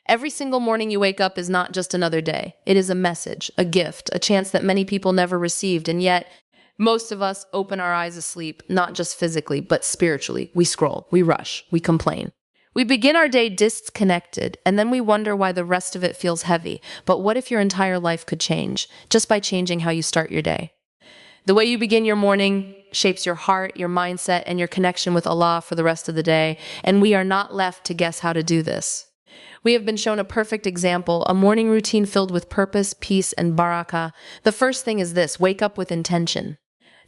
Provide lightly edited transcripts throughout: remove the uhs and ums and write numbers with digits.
Every single morning you wake up is not just another day. It is a message, a gift, a chance that many people never received, and yet most of us open our eyes asleep, not just physically, but spiritually. We scroll, we rush, we complain. We begin our day disconnected, and then we wonder why the rest of it feels heavy. But what if your entire life could change, just by changing how you start your day? The way you begin your morning shapes your heart, your mindset, and your connection with Allah for the rest of the day, and we are not left to guess how to do this. We have been shown a perfect example, a morning routine filled with purpose, peace, and barakah. The first thing is this: wake up with intention.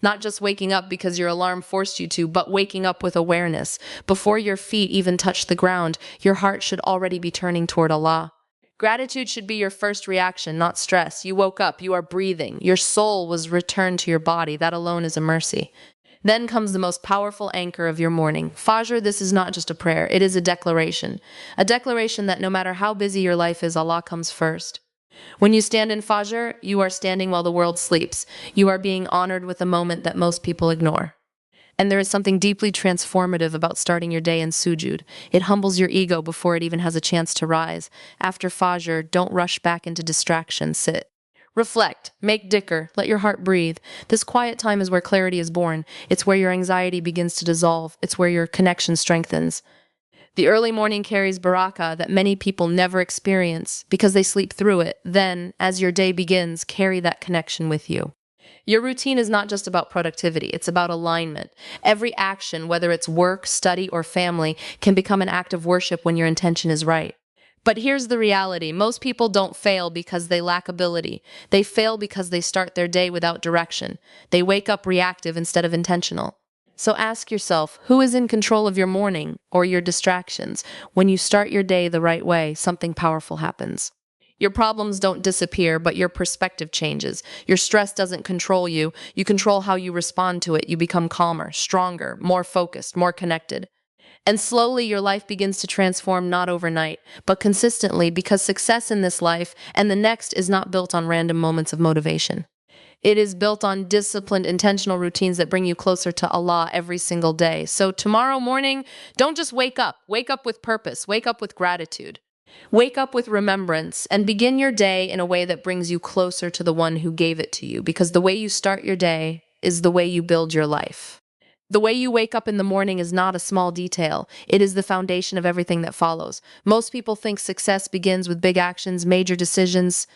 Not just waking up because your alarm forced you to, but waking up with awareness. Before your feet even touch the ground, your heart should already be turning toward Allah. Gratitude should be your first reaction, not stress. You woke up, you are breathing, your soul was returned to your body. That alone is a mercy. Then comes the most powerful anchor of your morning. Fajr, this is not just a prayer, it is a declaration. A declaration that no matter how busy your life is, Allah comes first. When you stand in Fajr, you are standing while the world sleeps. You are being honored with a moment that most people ignore. And there is something deeply transformative about starting your day in sujud. It humbles your ego before it even has a chance to rise. After Fajr, don't rush back into distraction. Sit. Reflect. Make dhikr. Let your heart breathe. This quiet time is where clarity is born. It's where your anxiety begins to dissolve. It's where your connection strengthens. The early morning carries barakah that many people never experience because they sleep through it. Then, as your day begins, carry that connection with you. Your routine is not just about productivity, it's about alignment. Every action, whether it's work, study, or family, can become an act of worship when your intention is right. But here's the reality: most people don't fail because they lack ability. They fail because they start their day without direction. They wake up reactive instead of intentional. So ask yourself, who is in control of your morning or your distractions? When you start your day the right way, something powerful happens. Your problems don't disappear, but your perspective changes. Your stress doesn't control you. You control how you respond to it. You become calmer, stronger, more focused, more connected. And slowly your life begins to transform, not overnight, but consistently, because success in this life and the next is not built on random moments of motivation. It is built on disciplined, intentional routines that bring you closer to Allah every single day. So tomorrow morning, don't just wake up. Wake up with purpose. Wake up with gratitude. Wake up with remembrance and begin your day in a way that brings you closer to the one who gave it to you, because the way you start your day is the way you build your life. The way you wake up in the morning is not a small detail. It is the foundation of everything that follows. Most people think success begins with big actions, major decisions,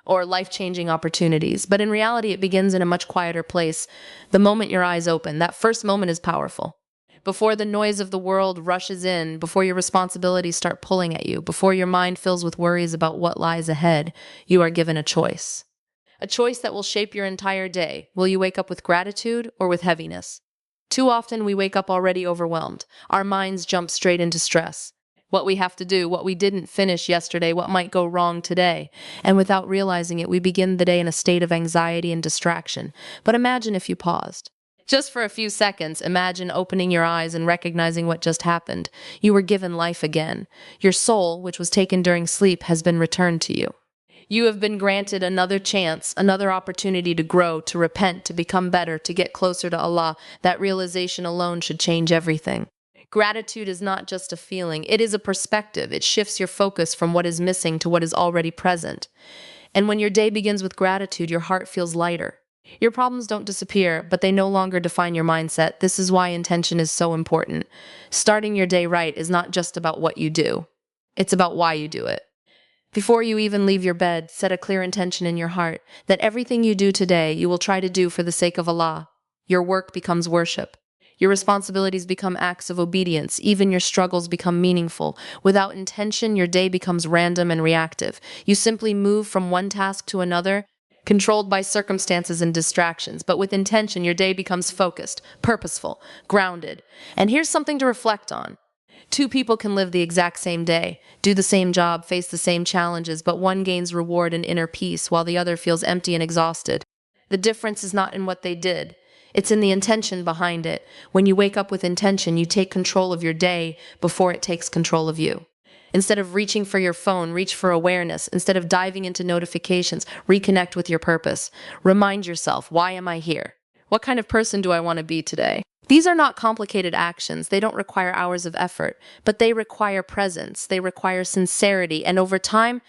or life-changing opportunities. But in reality, it begins in a much quieter place. The moment your eyes open, that first moment is powerful. Before the noise of the world rushes in, before your responsibilities start pulling at you, before your mind fills with worries about what lies ahead, you are given a choice. A choice that will shape your entire day. Will you wake up with gratitude or with heaviness? Too often we wake up already overwhelmed. Our minds jump straight into stress. What we have to do, what we didn't finish yesterday, what might go wrong today. And without realizing it, we begin the day in a state of anxiety and distraction. But imagine if you paused. Just for a few seconds, imagine opening your eyes and recognizing what just happened. You were given life again. Your soul, which was taken during sleep, has been returned to you. You have been granted another chance, another opportunity to grow, to repent, to become better, to get closer to Allah. That realization alone should change everything. Gratitude is not just a feeling, it is a perspective. It shifts your focus from what is missing to what is already present. And when your day begins with gratitude, your heart feels lighter. Your problems don't disappear, but they no longer define your mindset. This is why intention is so important. Starting your day right is not just about what you do. It's about why you do it. Before you even leave your bed, set a clear intention in your heart that everything you do today, you will try to do for the sake of Allah. Your work becomes worship. Your responsibilities become acts of obedience. Even your struggles become meaningful. Without intention, your day becomes random and reactive. You simply move from one task to another, controlled by circumstances and distractions. But with intention, your day becomes focused, purposeful, grounded. And here's something to reflect on. Two people can live the exact same day, do the same job, face the same challenges, but one gains reward and inner peace while the other feels empty and exhausted. The difference is not in what they did. It's in the intention behind it. When you wake up with intention, you take control of your day before it takes control of you. Instead of reaching for your phone, reach for awareness. Instead of diving into notifications, reconnect with your purpose. Remind yourself, why am I here? What kind of person do I want to be today? These are not complicated actions. They don't require hours of effort, but they require presence. They require sincerity. And over time,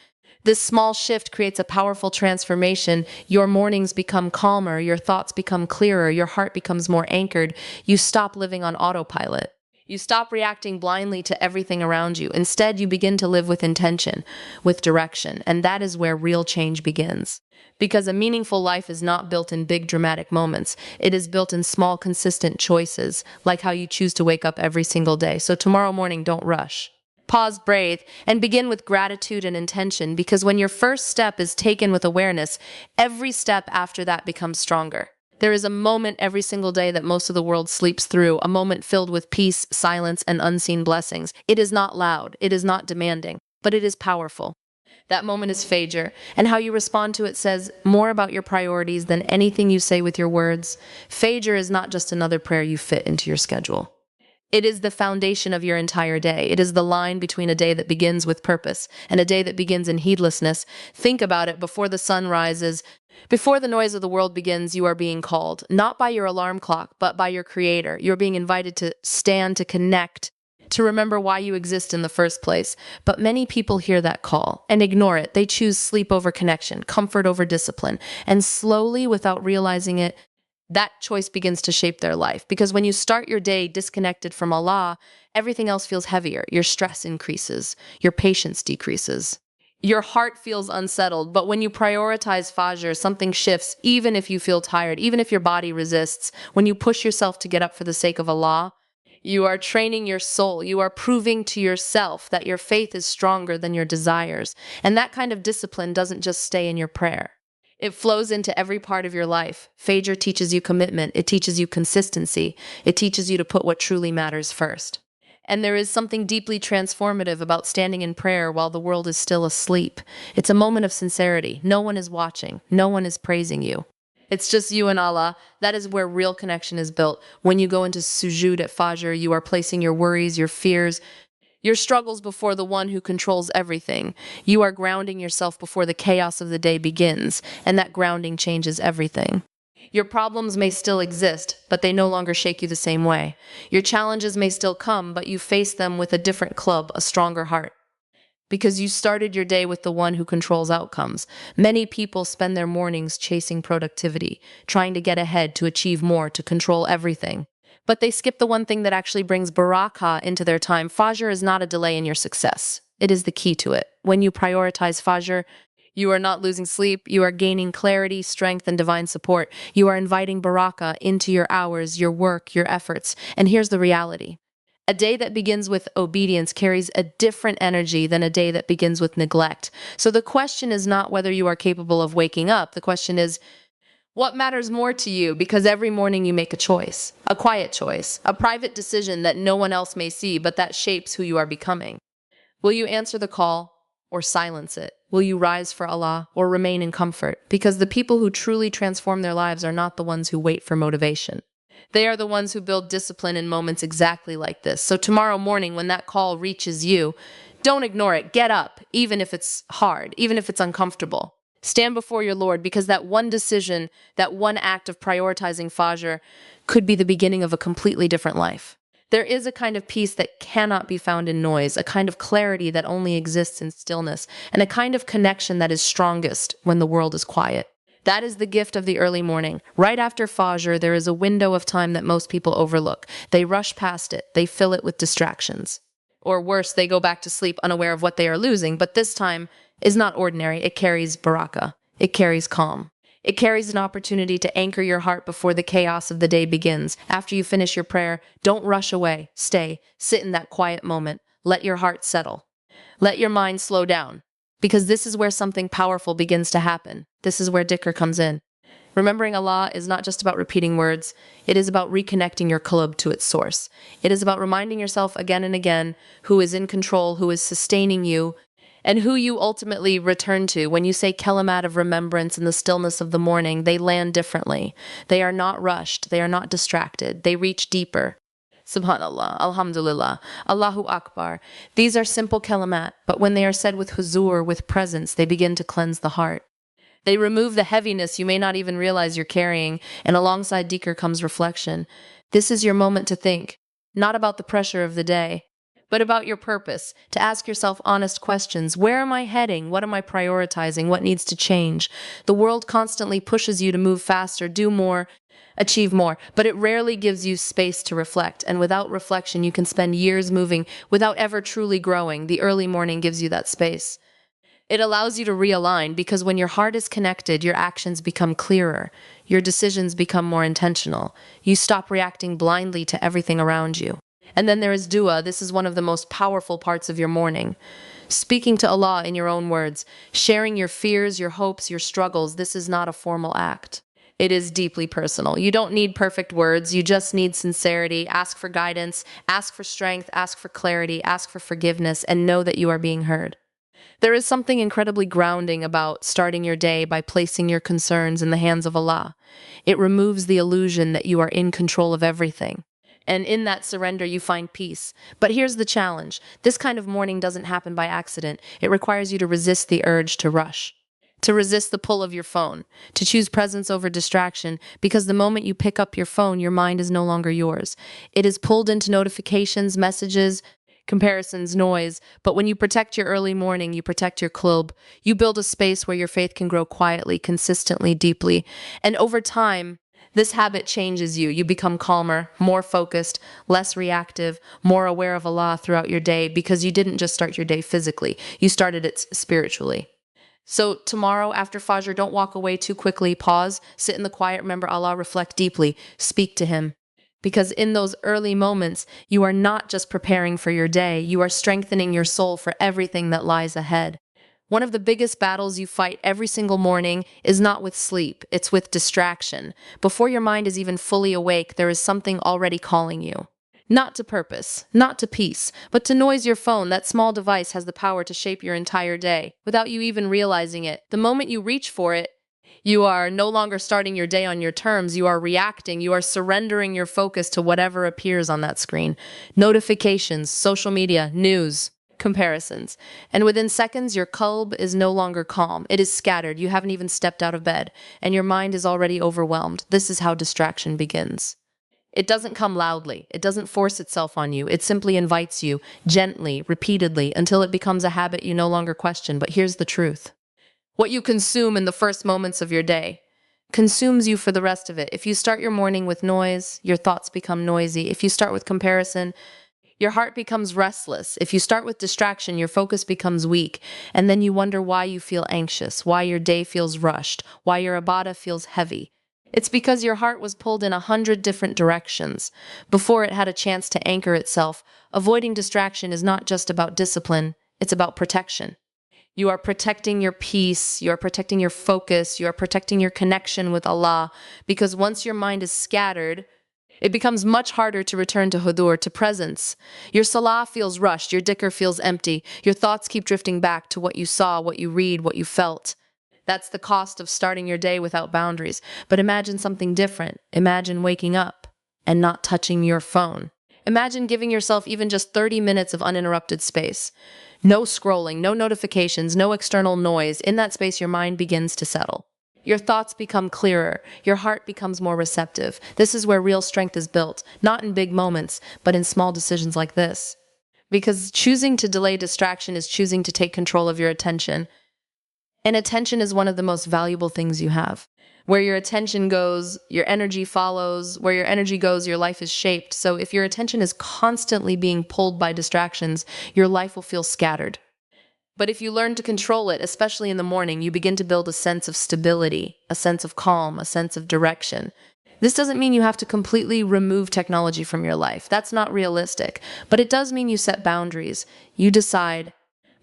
this small shift creates a powerful transformation. Your mornings become calmer, your thoughts become clearer, your heart becomes more anchored. You stop living on autopilot. You stop reacting blindly to everything around you. Instead, you begin to live with intention, with direction, and that is where real change begins. Because a meaningful life is not built in big dramatic moments. It is built in small, consistent choices, like how you choose to wake up every single day. So tomorrow morning, don't rush. Pause, breathe, and begin with gratitude and intention, because when your first step is taken with awareness, every step after that becomes stronger. There is a moment every single day that most of the world sleeps through, a moment filled with peace, silence, and unseen blessings. It is not loud, it is not demanding, but it is powerful. That moment is Fajr, and how you respond to it says more about your priorities than anything you say with your words. Fajr is not just another prayer you fit into your schedule. It is the foundation of your entire day. It is the line between a day that begins with purpose and a day that begins in heedlessness. Think about it. Before the sun rises, before the noise of the world begins, you are being called, not by your alarm clock, but by your Creator. You're being invited to stand, to connect, to remember why you exist in the first place. But many people hear that call and ignore it. They choose sleep over connection, comfort over discipline, and slowly, without realizing it, that choice begins to shape their life. Because when you start your day disconnected from Allah, everything else feels heavier. Your stress increases, your patience decreases. Your heart feels unsettled, but when you prioritize Fajr, something shifts, even if you feel tired, even if your body resists. When you push yourself to get up for the sake of Allah, you are training your soul. You are proving to yourself that your faith is stronger than your desires. And that kind of discipline doesn't just stay in your prayer. It flows into every part of your life. Fajr teaches you commitment. It teaches you consistency. It teaches you to put what truly matters first. And there is something deeply transformative about standing in prayer while the world is still asleep. It's a moment of sincerity. No one is watching. No one is praising you. It's just you and Allah. That is where real connection is built. When you go into sujood at Fajr, you are placing your worries, your fears, your struggles before the one who controls everything. You are grounding yourself before the chaos of the day begins, and that grounding changes everything. Your problems may still exist, but they no longer shake you the same way. Your challenges may still come, but you face them with a different club, a stronger heart. Because you started your day with the one who controls outcomes. Many people spend their mornings chasing productivity, trying to get ahead, to achieve more, to control everything. But they skip the one thing that actually brings Barakah into their time. Fajr is not a delay in your success. It is the key to it. When you prioritize Fajr, you are not losing sleep. You are gaining clarity, strength, and divine support. You are inviting Barakah into your hours, your work, your efforts. And here's the reality. A day that begins with obedience carries a different energy than a day that begins with neglect. So the question is not whether you are capable of waking up. The question is, what matters more to you? Because every morning you make a choice, a quiet choice, a private decision that no one else may see, but that shapes who you are becoming. Will you answer the call or silence it? Will you rise for Allah or remain in comfort? Because the people who truly transform their lives are not the ones who wait for motivation. They are the ones who build discipline in moments exactly like this. So tomorrow morning, when that call reaches you, don't ignore it. Get up, even if it's hard, even if it's uncomfortable. Stand before your Lord, because that one decision, that one act of prioritizing Fajr could be the beginning of a completely different life. There is a kind of peace that cannot be found in noise, a kind of clarity that only exists in stillness, and a kind of connection that is strongest when the world is quiet. That is the gift of the early morning. Right after Fajr, there is a window of time that most people overlook. They rush past it. They fill it with distractions. Or worse, they go back to sleep unaware of what they are losing. But this time is not ordinary. It carries barakah. It carries calm. It carries an opportunity to anchor your heart before the chaos of the day begins. After you finish your prayer, don't rush away. Stay. Sit in that quiet moment. Let your heart settle. Let your mind slow down. Because this is where something powerful begins to happen. This is where dhikr comes in. Remembering Allah is not just about repeating words. It is about reconnecting your qalb to its source. It is about reminding yourself again and again who is in control, who is sustaining you, and who you ultimately return to. When you say kalimat of remembrance in the stillness of the morning, they land differently. They are not rushed. They are not distracted. They reach deeper. Subhanallah, Alhamdulillah, Allahu Akbar. These are simple kalimat, but when they are said with huzur, with presence, they begin to cleanse the heart. They remove the heaviness you may not even realize you're carrying, and alongside dhikr comes reflection. This is your moment to think, not about the pressure of the day, but about your purpose, to ask yourself honest questions. Where am I heading? What am I prioritizing? What needs to change? The world constantly pushes you to move faster, do more, achieve more, but it rarely gives you space to reflect. And without reflection, you can spend years moving without ever truly growing. The early morning gives you that space. It allows you to realign because when your heart is connected, your actions become clearer. Your decisions become more intentional. You stop reacting blindly to everything around you. And then there is dua. This is one of the most powerful parts of your morning. Speaking to Allah in your own words, sharing your fears, your hopes, your struggles. This is not a formal act. It is deeply personal. You don't need perfect words. You just need sincerity. Ask for guidance, ask for strength, ask for clarity, ask for forgiveness, and know that you are being heard. There is something incredibly grounding about starting your day by placing your concerns in the hands of Allah. It removes the illusion that you are in control of everything. And in that surrender, you find peace. But here's the challenge. This kind of morning doesn't happen by accident. It requires you to resist the urge to rush, to resist the pull of your phone, to choose presence over distraction, because the moment you pick up your phone, your mind is no longer yours. It is pulled into notifications, messages, comparisons, noise. But when you protect your early morning, you protect your qulb. You build a space where your faith can grow quietly, consistently, deeply. And over time, this habit changes you. You become calmer, more focused, less reactive, more aware of Allah throughout your day because you didn't just start your day physically, you started it spiritually. So tomorrow after Fajr, don't walk away too quickly. Pause, sit in the quiet, remember Allah, reflect deeply, speak to Him. Because in those early moments, you are not just preparing for your day, you are strengthening your soul for everything that lies ahead. One of the biggest battles you fight every single morning is not with sleep, it's with distraction. Before your mind is even fully awake, there is something already calling you. Not to purpose, not to peace, but to noise. Your phone. That small device has the power to shape your entire day without you even realizing it. The moment you reach for it, you are no longer starting your day on your terms. You are reacting. You are surrendering your focus to whatever appears on that screen. Notifications, social media, news, comparisons. And within seconds, your qalb is no longer calm. It is scattered. You haven't even stepped out of bed, and your mind is already overwhelmed. This is how distraction begins. It doesn't come loudly. It doesn't force itself on you. It simply invites you, gently, repeatedly, until it becomes a habit you no longer question. But here's the truth. What you consume in the first moments of your day consumes you for the rest of it. If you start your morning with noise, your thoughts become noisy. If you start with comparison, your heart becomes restless. If you start with distraction, your focus becomes weak. And then you wonder why you feel anxious, why your day feels rushed, why your ibadah feels heavy. It's because your heart was pulled in 100 different directions before it had a chance to anchor itself. Avoiding distraction is not just about discipline, it's about protection. You are protecting your peace, you are protecting your focus, you are protecting your connection with Allah, because once your mind is scattered, it becomes much harder to return to hudur, to presence. Your salah feels rushed, your dhikr feels empty, your thoughts keep drifting back to what you saw, what you read, what you felt. That's the cost of starting your day without boundaries. But imagine something different. Imagine waking up and not touching your phone. Imagine giving yourself even just 30 minutes of uninterrupted space. No scrolling, no notifications, no external noise. In that space, your mind begins to settle. Your thoughts become clearer. Your heart becomes more receptive. This is where real strength is built, not in big moments, but in small decisions like this. Because choosing to delay distraction is choosing to take control of your attention. And attention is one of the most valuable things you have. Where your attention goes, your energy follows. Where your energy goes, your life is shaped. So if your attention is constantly being pulled by distractions, your life will feel scattered. But if you learn to control it, especially in the morning, you begin to build a sense of stability, a sense of calm, a sense of direction. This doesn't mean you have to completely remove technology from your life. That's not realistic. But it does mean you set boundaries. You decide,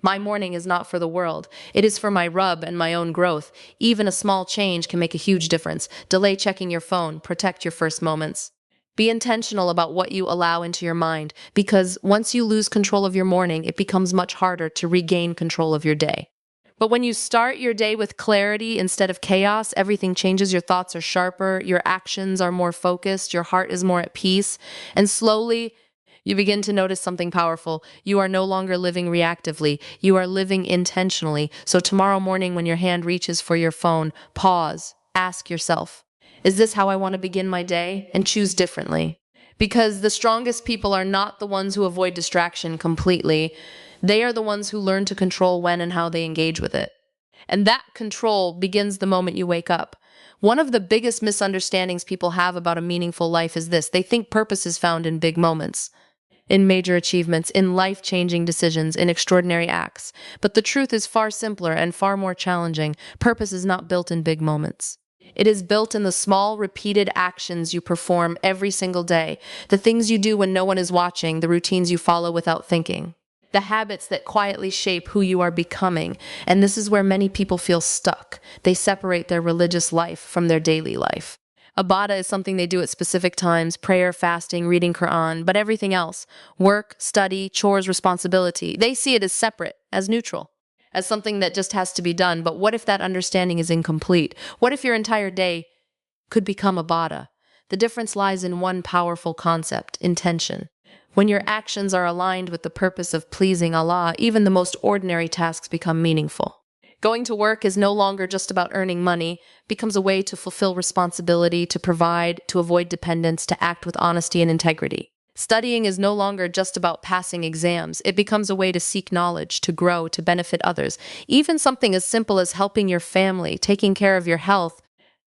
my morning is not for the world. It is for my Rabb and my own growth. Even a small change can make a huge difference. Delay checking your phone. Protect your first moments. Be intentional about what you allow into your mind, because once you lose control of your morning, it becomes much harder to regain control of your day. But when you start your day with clarity instead of chaos, everything changes. Your thoughts are sharper, your actions are more focused, your heart is more at peace, and slowly You begin to notice something powerful. You are no longer living reactively. You are living intentionally. So tomorrow morning, when your hand reaches for your phone, pause, ask yourself, is this how I want to begin my day? And choose differently. Because the strongest people are not the ones who avoid distraction completely. They are the ones who learn to control when and how they engage with it. And that control begins the moment you wake up. One of the biggest misunderstandings people have about a meaningful life is this: they think purpose is found in big moments, in major achievements, in life-changing decisions, in extraordinary acts. But the truth is far simpler and far more challenging. Purpose is not built in big moments. It is built in the small, repeated actions you perform every single day, the things you do when no one is watching, the routines you follow without thinking, the habits that quietly shape who you are becoming. And this is where many people feel stuck. They separate their religious life from their daily life. Ibadah is something they do at specific times: prayer, fasting, reading Quran, but everything else, work, study, chores, responsibility, they see it as separate, as neutral, as something that just has to be done. But what if that understanding is incomplete? What if your entire day could become Ibadah? The difference lies in one powerful concept: intention. When your actions are aligned with the purpose of pleasing Allah, even the most ordinary tasks become meaningful. Going to work is no longer just about earning money, becomes a way to fulfill responsibility, to provide, to avoid dependence, to act with honesty and integrity. Studying is no longer just about passing exams. It becomes a way to seek knowledge, to grow, to benefit others. Even something as simple as helping your family, taking care of your health,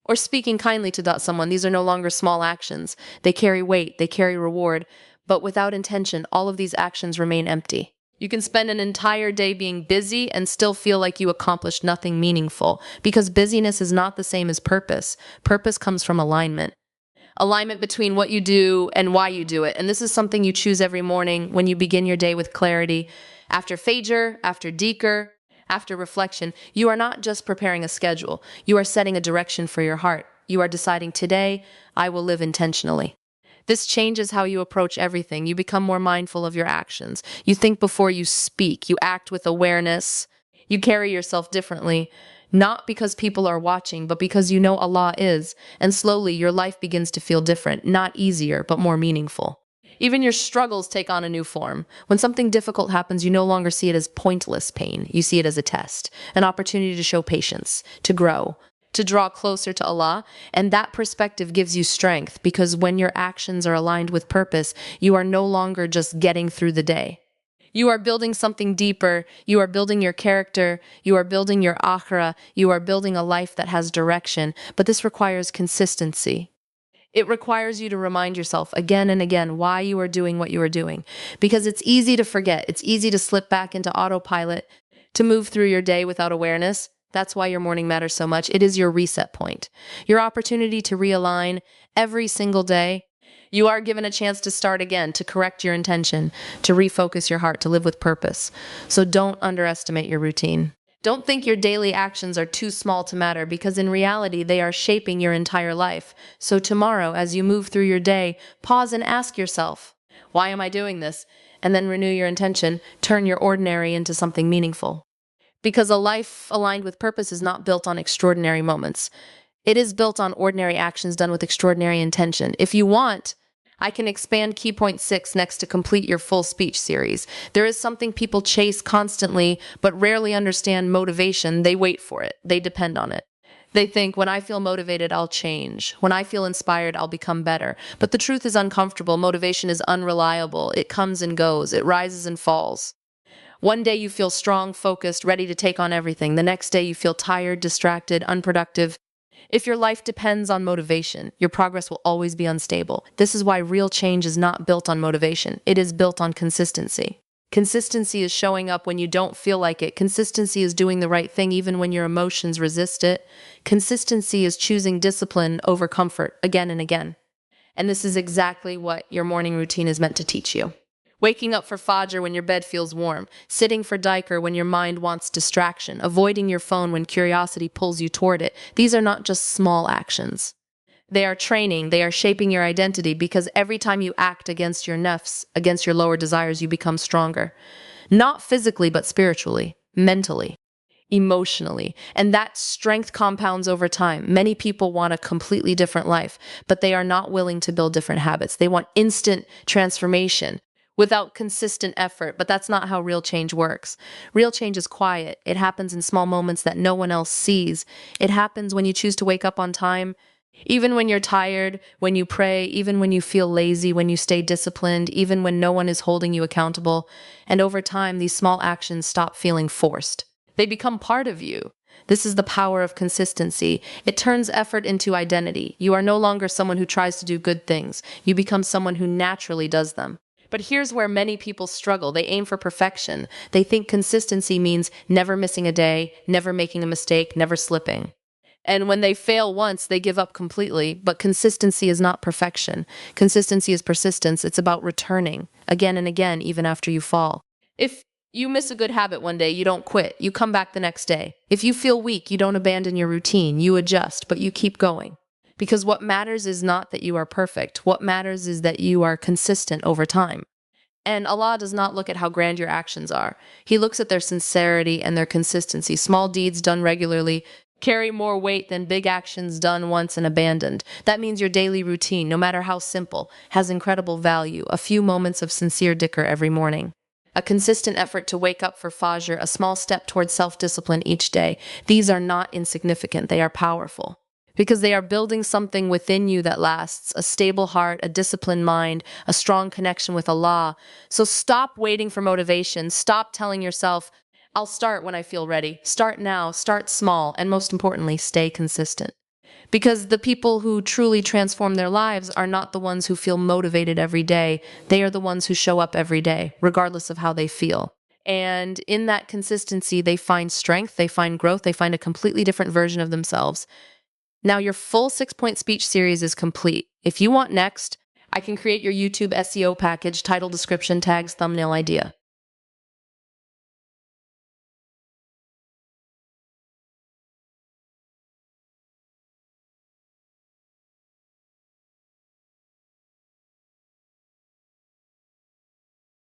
or speaking kindly to someone, these are no longer small actions. They carry weight, they carry reward, but without intention, all of these actions remain empty. You can spend an entire day being busy and still feel like you accomplished nothing meaningful, because busyness is not the same as purpose. Purpose comes from alignment. Alignment between what you do and why you do it. And this is something you choose every morning when you begin your day with clarity. After Fajr, after dhikr, after reflection, you are not just preparing a schedule. You are setting a direction for your heart. You are deciding, today, I will live intentionally. This changes how you approach everything. You become more mindful of your actions. You think before you speak. You act with awareness. You carry yourself differently, not because people are watching, but because you know Allah is. And slowly, your life begins to feel different, not easier, but more meaningful. Even your struggles take on a new form. When something difficult happens, you no longer see it as pointless pain. You see it as a test, an opportunity to show patience, to grow, to draw closer to Allah. And that perspective gives you strength, because when your actions are aligned with purpose, you are no longer just getting through the day. You are building something deeper. You are building your character. You are building your akhirah. You are building a life that has direction. But this requires consistency. It requires you to remind yourself again and again why you are doing what you are doing. Because it's easy to forget. It's easy to slip back into autopilot, to move through your day without awareness. That's why your morning matters so much. It is your reset point, your opportunity to realign every single day. You are given a chance to start again, to correct your intention, to refocus your heart, to live with purpose. So don't underestimate your routine. Don't think your daily actions are too small to matter, because in reality, they are shaping your entire life. So tomorrow, as you move through your day, pause and ask yourself, why am I doing this? And then renew your intention. Turn your ordinary into something meaningful. Because a life aligned with purpose is not built on extraordinary moments. It is built on ordinary actions done with extraordinary intention. If you want, I can expand key point 6 next to complete your full speech series. There is something people chase constantly, but rarely understand: motivation. They wait for it. They depend on it. They think, when I feel motivated, I'll change. When I feel inspired, I'll become better. But the truth is uncomfortable. Motivation is unreliable. It comes and goes. It rises and falls. One day you feel strong, focused, ready to take on everything. The next day you feel tired, distracted, unproductive. If your life depends on motivation, your progress will always be unstable. This is why real change is not built on motivation. It is built on consistency. Consistency is showing up when you don't feel like it. Consistency is doing the right thing even when your emotions resist it. Consistency is choosing discipline over comfort again and again. And this is exactly what your morning routine is meant to teach you. Waking up for Fajr when your bed feels warm, sitting for dhikr when your mind wants distraction, avoiding your phone when curiosity pulls you toward it. These are not just small actions. They are training, they are shaping your identity, because every time you act against your nafs, against your lower desires, you become stronger. Not physically, but spiritually, mentally, emotionally. And that strength compounds over time. Many people want a completely different life, but they are not willing to build different habits. They want instant transformation without consistent effort, but that's not how real change works. Real change is quiet. It happens in small moments that no one else sees. It happens when you choose to wake up on time, even when you're tired, when you pray, even when you feel lazy, when you stay disciplined, even when no one is holding you accountable. And over time, these small actions stop feeling forced. They become part of you. This is the power of consistency. It turns effort into identity. You are no longer someone who tries to do good things. You become someone who naturally does them. But here's where many people struggle. They aim for perfection. They think consistency means never missing a day, never making a mistake, never slipping. And when they fail once, they give up completely. But consistency is not perfection. Consistency is persistence. It's about returning again and again, even after you fall. If you miss a good habit one day, you don't quit. You come back the next day. If you feel weak, you don't abandon your routine. You adjust, but you keep going. Because what matters is not that you are perfect. What matters is that you are consistent over time. And Allah does not look at how grand your actions are. He looks at their sincerity and their consistency. Small deeds done regularly carry more weight than big actions done once and abandoned. That means your daily routine, no matter how simple, has incredible value. A few moments of sincere dhikr every morning. A consistent effort to wake up for Fajr, a small step towards self-discipline each day. These are not insignificant, they are powerful. Because they are building something within you that lasts, a stable heart, a disciplined mind, a strong connection with Allah. So stop waiting for motivation. Stop telling yourself, I'll start when I feel ready. Start now, start small, and most importantly, stay consistent. Because the people who truly transform their lives are not the ones who feel motivated every day. They are the ones who show up every day, regardless of how they feel. And in that consistency, they find strength, they find growth, they find a completely different version of themselves. Now, your full 6-point speech series is complete. If you want next, I can create your YouTube SEO package, title, description, tags, thumbnail idea.